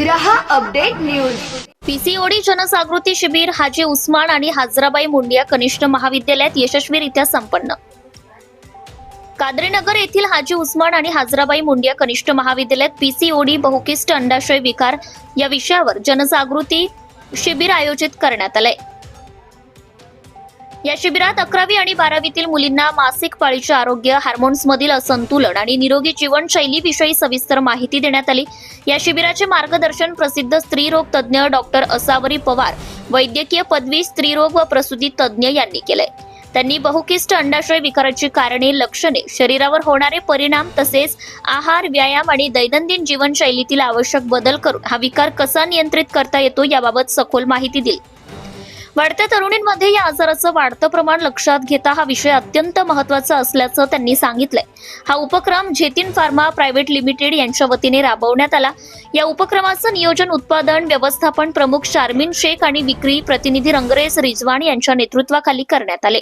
रहा update news. PCOD जनजागृती शिबिर हाजी उस्मान आणि हाजराबाई मुंडिया कनिष्ठ महाविद्यालयात यशस्वीरित्या संपन्न। काद्रीनगर येथील हाजी उस्मान आणि हाजराबाई मुंडिया कनिष्ठ महाविद्यालयात पीसीओडी बहुकिष्ट अंडाशय विकार या विषयावर जनजागृती शिबिर आयोजित करण्यात आले। या शिबिरात 11वी आणि 12वीतील मुलींना मासिक पाळीचे आरोग्य, हार्मोन्समधील असंतुलन आणि निरोगी जीवनशैलीविषयी सविस्तर माहिती देण्यात आली। या शिबिराचे मार्गदर्शन प्रसिद्ध स्त्रीरोग तज्ञ डॉक्टर असावरी पवार, वैद्यकीय पदवी, स्त्रीरोग व प्रसूती तज्ञ यांनी केले। त्यांनी बहुकिष्ट अंडाशय विकाराची कारणे, लक्षणे, शरीरावर होणारे परिणाम तसेच आहार, व्यायाम आणि दैनंदिन जीवनशैलीतील आवश्यक बदल करून हा विकार कसा नियंत्रित करता येतो याबाबत सखोल माहिती दिली। वाढत्या तरुणींमध्ये या आजाराचं वाढतं प्रमाण लक्षात घेता हा विषय अत्यंत महत्त्वाचा असल्याचं त्यांनी सांगितलंय। हा उपक्रम जेतिन फार्मा प्रायव्हेट लिमिटेड यांच्या वतीने राबवण्यात आला। या उपक्रमाचं नियोजन, उत्पादन, व्यवस्थापन प्रमुख शारमिन शेख आणि विक्री प्रतिनिधी रंगरेज रिजवान यांच्या नेतृत्वाखाली करण्यात आले।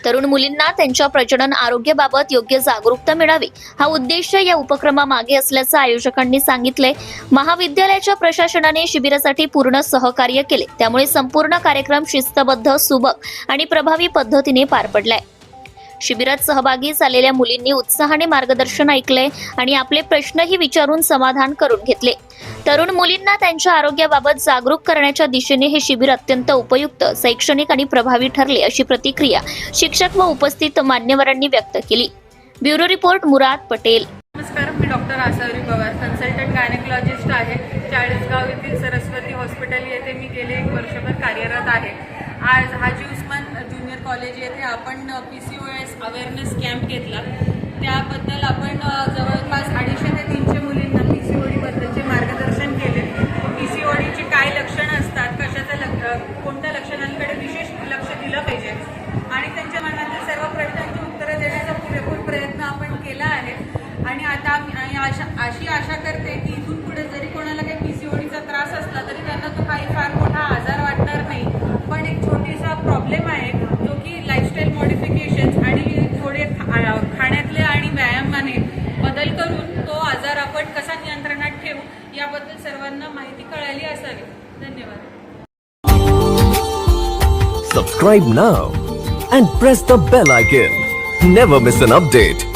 तरुण मुलींना त्यांच्या प्रजनन आरोग्याबाबत योग्य जागरूकता मिळावी हा उद्देश या उपक्रमामागे असल्याचं आयोजकांनी सांगितले। महाविद्यालयाच्या प्रशासनाने शिबिरासाठी पूर्ण सहकार्य केले, त्यामुळे संपूर्ण कार्यक्रम शिस्तबद्ध, सुबक आणि प्रभावी पद्धतीने पार पडलाय। शिबिरात सहभागी झालेल्या मुलींनी उत्साहाने मार्गदर्शन ऐकले आणि आपले प्रश्नही विचारून समाधान करून घेतले। तरुण मुलींना त्यांच्या आरोग्याबाबत जागरूक करण्याच्या दिशेने हे शिबिर अत्यंत उपयुक्त, शैक्षणिक आणि प्रभावी ठरले अशी प्रतिक्रिया शिक्षक व उपस्थित मान्यवरांनी व्यक्त केली। Bureau report Murad Patel. नमस्कार, मी doctor Asawari Pawar, consultant gynaecologist आहे। चाळीसगाव येथील सरस्वती हॉस्पिटल येथे मी गेले 1 वर्षभर कार्यरत आहे। आज हाजी उस्मान ज्युनियर कॉलेज येथे आपण PCOS अवेअरनेस कॅम्प घेतला। त्याबद्दल आपण जवळपास 250 ते 300 मुलींना PCOD बद्दलचे मार्गदर्शन केले। PCODची काय लक्षणं असतात, कोणत्या लक्षणांकडे विशेष लक्ष दिलं पाहिजे आणि त्यांच्या मनातील सर्व प्रश्नांची उत्तरं देण्याचा पुरेपूर प्रयत्न आपण केला आहे। आणि आता अशी आशा करते की इथून पुढे जरी कोणाला काही PCODचा त्रास असला तरी त्यांना तो काही फार मोठा आजार वाटणार नाही, पण एक छोटीसा प्रॉब्लेम आहे जो की लाईफस्टाईल मॉडिफिकेशन्स आणि थोडे खाण्यातले आणि व्यायामाने बदल करून तो आजार आपण कसा नियंत्रणात ठेवू याबद्दल सर्वांना माहिती कळाली असावी। धन्यवाद। Subscribe now and press the bell icon. Never miss an update.